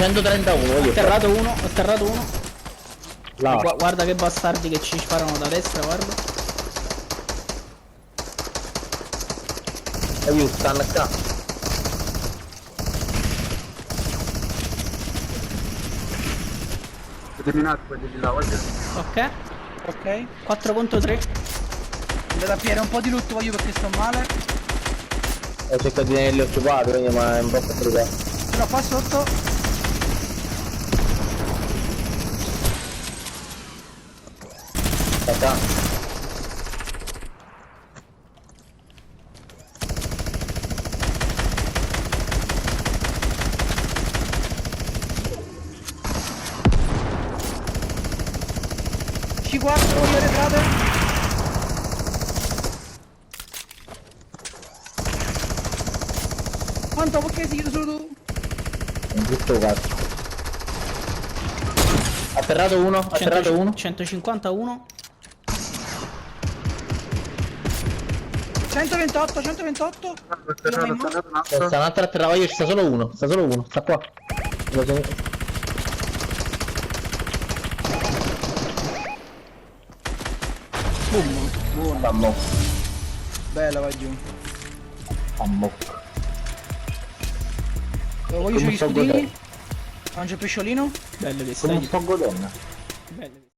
131, voglio Atterrato uno, atterrato uno. là. Guarda che bastardi che ci sparano da destra, guarda. Aiuto, stanno qua. Terminato quelli di là, voglio. Ok, Ok. 4 contro 3. Andate a pigliare un po' di loot voglio perché sto male. Ho cercato di tenerli occupati, quindi ma è un po' complicato. Però qua sotto. Aspetta. C4 voglio arretrate. Quanto perché si chiude solo tu? Un brutto cazzo. Atterrato uno, atterrato uno. 151. 128, 128. Atterrato, atterrato un altro. Sta un altro atterrato, io ci sta solo uno, sta qua. Lo so- Boom. Buono. Ammo, Bella va giù. ammo. Voglio Come gli sto scudini. godendo. Mangia il pesciolino. Bello che Come stai. sto godendo. Bello.